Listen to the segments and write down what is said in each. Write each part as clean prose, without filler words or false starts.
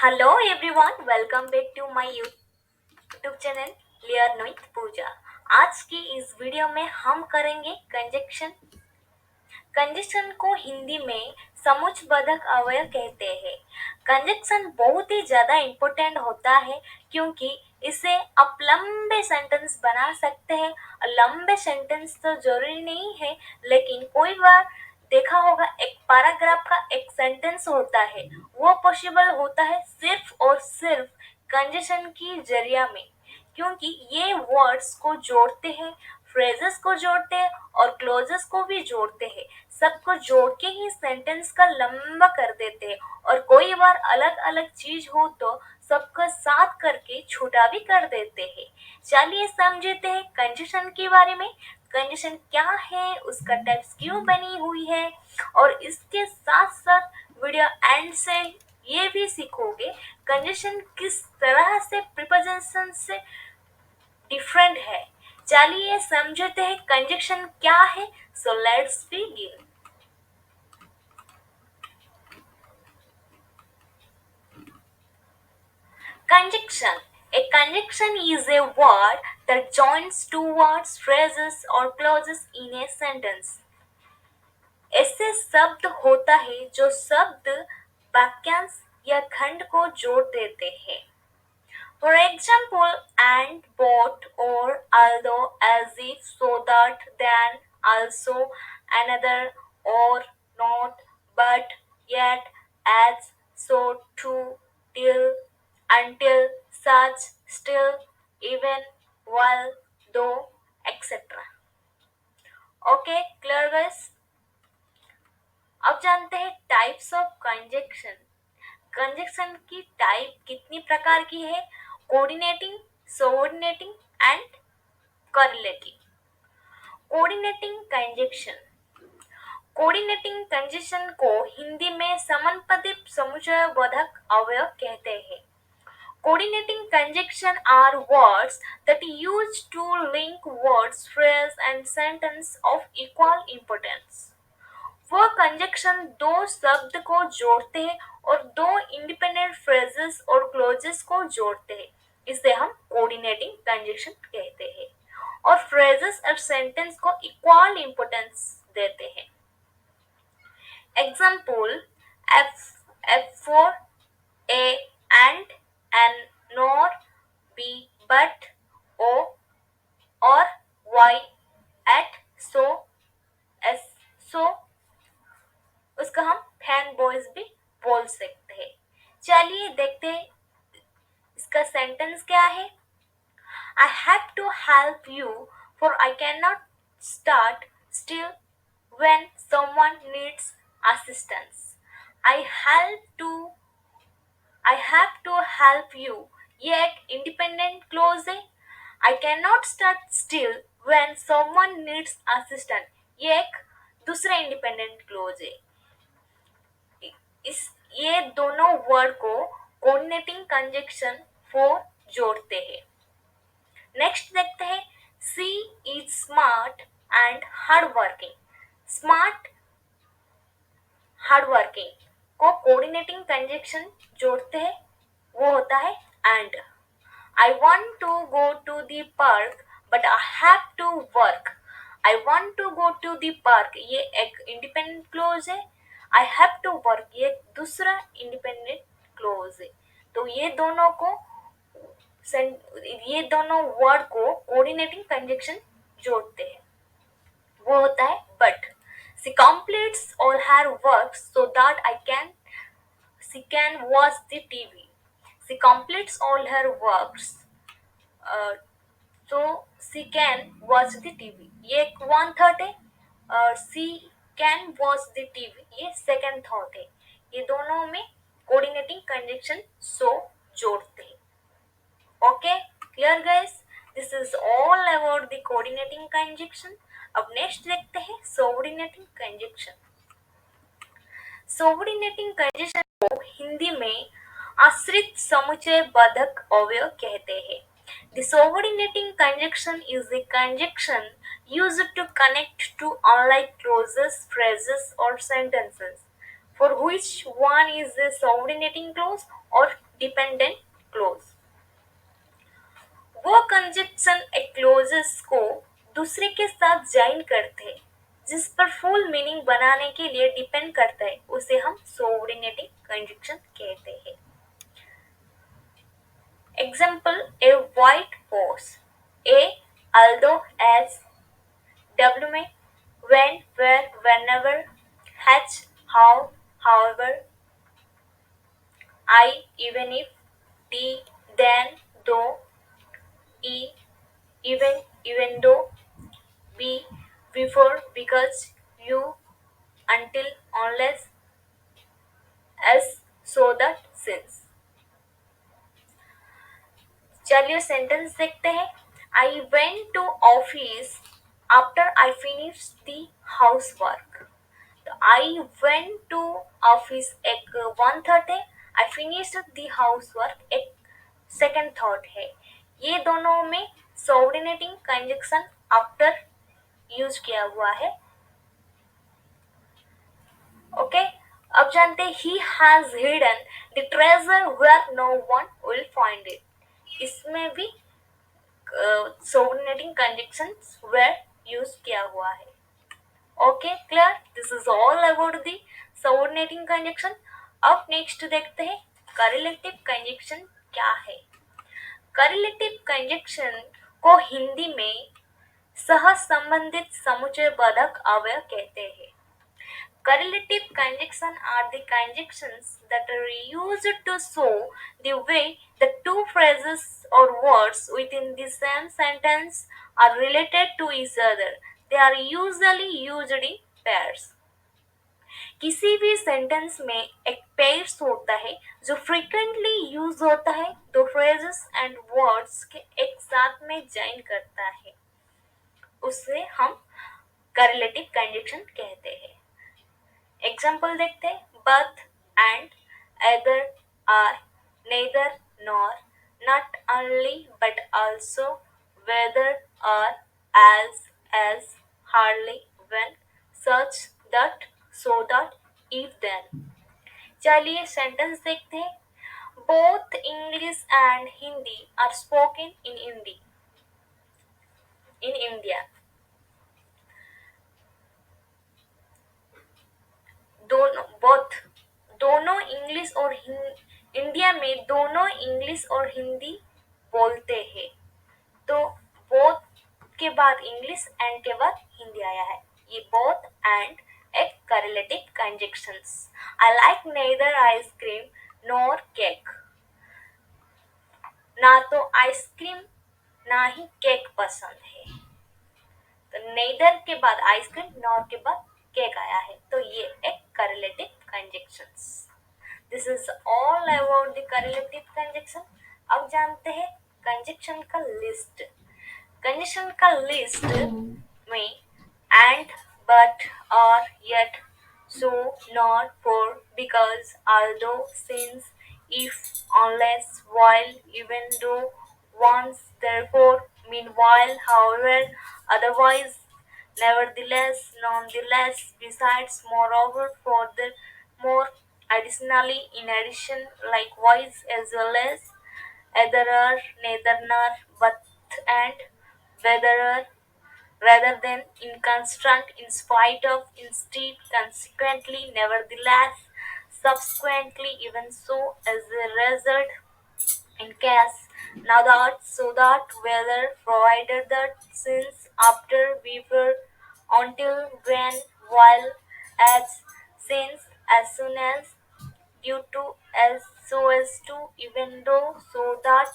Hello everyone, welcome back to my YouTube channel learn with Pooja. आज की इस video में हम करेंगे कंजक्शन। कंजक्शन को हिंदी में समुच्चयबोधक अवयव कहते हैं। कंजक्शन बहुत ही ज्यादा इम्पोर्टेंट होता है क्योंकि इसे आप लंबे सेंटेंस बना सकते हैं। और लंबे सेंटेंस तो जरूरी नहीं है, लेकिन कोई बार देखा होगा एक पैराग्राफ का एक सेंटेंस होता है, वो पॉसिबल होता है सिर्फ और सिर्फ कंजक्शन की जरिया में, क्योंकि ये वर्ड्स को जोड़ते हैं, फ्रेजेस को जोड़ते हैं और क्लोजेस को भी जोड़ते हैं। सबको जोड़ के ही सेंटेंस का लंबा कर देते हैं, और कोई बार अलग अलग चीज हो तो सबको साथ करके छोटा भी कर देते हैं। चलिए समझते हैं कंजक्शन के बारे में। कंजक्शन क्या है, उसका टाइप्स क्यों बनी हुई है, और इसके साथ साथ वीडियो एंड से ये भी सीखोगे कंजक्शन किस तरह से प्रीपोजिशन से डिफरेंट है। चलिए समझते हैं कंजक्शन क्या है। So let's begin. Conjunction. A conjunction is a word that joins two words, phrases or clauses in a sentence. ऐसे शब्द होता है जो शब्द, वाक्यांश या खंड को जोड़ देते हैं। For example, and, but, or, although, as if, so that, then, also, another, or, not, but, yet, as, so, to, till, until, such, still, even, while, though, etc. Okay, clear guys? अब जानते हैं types of conjunction. Conjunction की type कितनी प्रकार की है? Coordinating, subordinating and correlative. Coordinating conjunction. Coordinating conjunction को हिंदी में समानुपातिक समुच्चयबोधक अवयव कहते हैं। Coordinating conjunction are words that use to link words, phrase and sentence of equal importance. वह कंजक्शन दो शब्द को जोड़ते हैं और दो इंडिपेंडेंट फ्रेजेस और क्लोजेस को जोड़ते हैं। इसे हम कोऑर्डिनेटिंग कंजक्शन कहते हैं, और फ्रेजेस और सेंटेंस को इक्वल इंपॉर्टेंस देते हैं। Example, F for A and, N nor, B but, O or, Y yet, so, S so. उसका हम फैन बॉयज भी बोल सकते हैं। चलिए देखते हैं इसका सेंटेंस क्या है। I have to help you for I cannot start still when someone needs assistance. I help to I have to help you, ये एक independent clause है। I cannot start still when someone needs assistance, ये एक दूसरा independent clause है। इस ये दोनों वर्ड को कोऑर्डिनेटिंग कंजक्शन फोर जोड़ते हैं। नेक्स्ट देखते हैं, she is smart and hard working. Smart, hard working को कोऑर्डिनेटिंग कंजक्शन जोड़ते हैं, वो होता है and. I want to go to the park but I have to work. I want to go to the park, ये एक independent clause है। आई have to work, ये दूसरा इंडिपेंडेंट क्लोज है। तो ये दोनों वर्ड को कोऑर्डिनेटिंग कंजक्शन जोड़ते हैं, वो होता है but. She completes all her work so that she can watch the TV. She completes all her works so she can watch the TV, ये एक वन थॉट है। सी कैन वॉच द टीवी, ये second thought है। ये दोनों में coordinating conjunction सो जोड़ते हैं। Okay, clear guys? This is all about the coordinating conjunction. अब नेक्स्ट देखते हैं सबऑर्डिनेटिंग कंजक्शन। सबऑर्डिनेटिंग कंजक्शन को हिंदी में आश्रित समुच्चयबोधक अवयव कहते हैं। The subordinating conjunction is a conjunction used to connect two unlike clauses, phrases, or sentences, for which one is a subordinating clause or dependent clause, वो कंजक्शन एक क्लोजेस को दूसरे के साथ ज्वाइन करते हैं जिस पर फुल मीनिंग बनाने के लिए डिपेंड करता है उसे हम सोवर्डिनेटिंग कंजक्शन कहते हैं। Example, a white horse, A although as, W में when, where, whenever, H how, however, I even if, D then, though, E even though, B before, because, U until, unless, S so that, since। चलिए sentence देखते हैं। I went to office after I finish the house work. तो I went to office एक one thought है, I finish the house work एक second thought है। ये दोनों में सबऑर्डिनेटिंग कंजक्शन आफ्टर यूज किया हुआ है। ओके, अब जानते हैं he has hidden the treasure where no one will find it. इसमें भी subordinating conjunctions were use किया हुआ है। Okay clear, this is all about the subordinating conjunction। अब नेक्स्ट देखते हैं correlative conjunction क्या है। correlative conjunction को हिंदी में सह संबंधित समुच्चय बोधक अवयव कहते हैं। Correlative conjunction are the conjunctions that are used to show the way the two phrases or words within the same sentence are related to each other. They are usually used in pairs. किसी भी sentence में एक pairs होता है जो frequently use होता है, दो फ्रेजेस एंड वर्ड्स के एक साथ में ज्वाइन करता है, उसे हम करेलेटिव कंजक्शन कहते हैं। एग्जाम्पल देखते हैं, but and, either, are, neither, nor, not only but also, whether or, as, hardly, when, such, that, so that, if then। चलिए सेंटेंस देखते हैं। Both English and Hindi are spoken in India. दोनों both दोनों English और India में दोनों English और हिंदी बोलते हैं। तो बोथ के बाद इंग्लिश एंड के बाद हिंदी आया है। ये बोथ एंड एक correlative conjunctions. I like neither ice cream nor cake. ना तो आइसक्रीम ना ही केक पसंद है। तो नेदर के बाद आइसक्रीम, नॉर के बाद केक आया है, तो ये एक correlative conjunctions. This is all about the correlative conjunction. अब जानते हैं कंजक्शन का लिस्ट। कंजक्शन का लिस्ट में and, but, or, yet, so, not, for, because, although, since, if, unless, while, even though, once, therefore, meanwhile, however, otherwise, nevertheless, nonetheless, besides, moreover, furthermore, additionally, in addition, likewise, as well as, either, neither, nor, but, and, whether, rather than, in constant, in spite of, instead, consequently, nevertheless, subsequently, even so, as a result, in case, now that, so that, whether, provided that, since, after, before, until, when, while, as, since, as soon as, due to, as, so as to, even though, so that,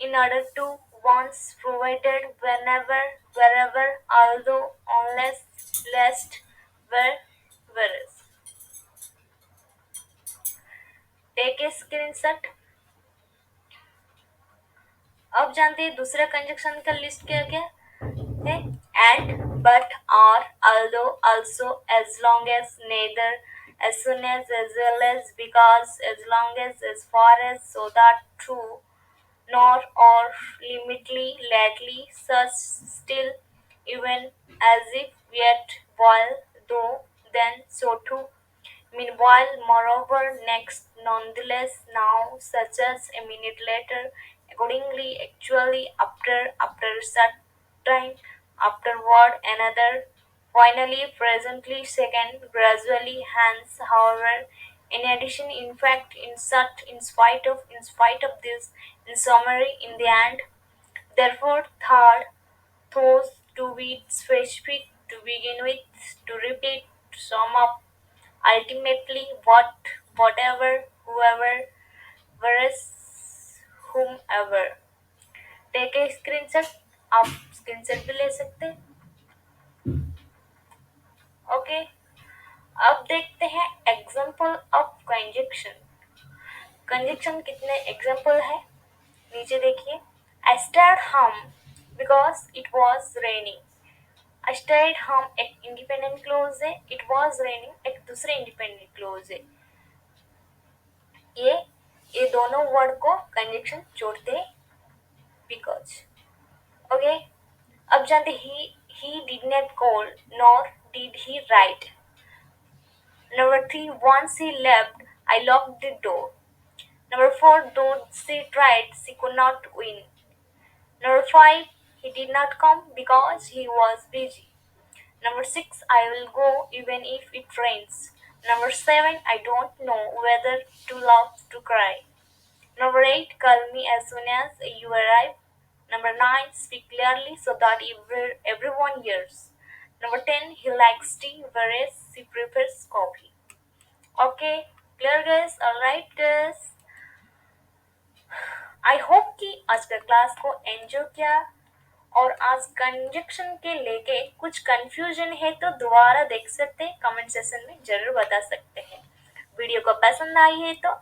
in order to, once, provided, whenever, wherever, although, unless, lest, where, whereas। Take a screenshot. अब जानते हैं दूसरा conjunction का list क्या क्या है। And, but, और, although, also, as long as, neither, as soon as well as, because, as long as far as, so that, true, nor, or, limitly, lately, such, still, even, as if, yet, while, though, then, so too, Meanwhile, moreover, next, nonetheless, now, such as a minute later, accordingly, actually, after such time, afterward, another, finally, presently, second, gradually, hence, however, in addition, in fact, in spite of this, in summary, in the end, therefore, third, those to be specific, to begin with, to repeat, to sum up, ultimately, whatever, whoever, whereas, whomever. Take a screenshot, आप screenshot भी ले सकते हैं. Okay, अब देखते हैं example of conjunction. Conjunction कितने example है नीचे देखिए. आई स्टार्ट हम because it was raining. I start हम एक इंडिपेंडेंट क्लोज है, इट वॉज रेनिंग एक दूसरे इंडिपेंडेंट क्लोज है. ये ये दोनों वर्ड को कंजक्शन जोड़ते हैं बिकॉज. ओके, अब जानते he did not call nor did he right. Number 3, once he left, I locked the door. Number 4, though she tried, she could not win. Number 5, he did not come because he was busy. Number 6, I will go even if it rains. Number 7, I don't know whether to laugh to cry. Number 8, call me as soon as you arrive. Number 9, speak clearly so that everyone hears. Number 10, he likes tea whereas she prefers coffee. Okay, clear guys? Alright guys. I hope कि आज का class को enjoy किया. और आज conjunction के लेके कुछ कंफ्यूजन है तो दोबारा देख सकते हैं, कमेंट सेक्शन में जरूर बता सकते हैं. वीडियो को पसंद आई है तो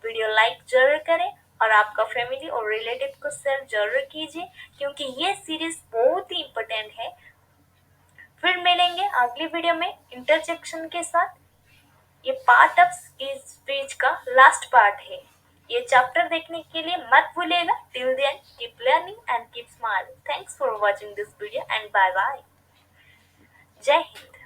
वीडियो लाइक जरूर करें और आपका फैमिली और रिलेटिव को शेयर जरूर कीजिए क्योंकि ये सीरीज बहुत ही इम्पोर्टेंट है. फिर मिलेंगे अगली वीडियो में इंटरजेक्शन के साथ. ये पार्ट ऑफ स्पीच का लास्ट पार्ट है. ये चैप्टर देखने के लिए मत भूलिएगा. Till then keep learning and keep smiling. Thanks for watching this video and bye bye. जय हिंद.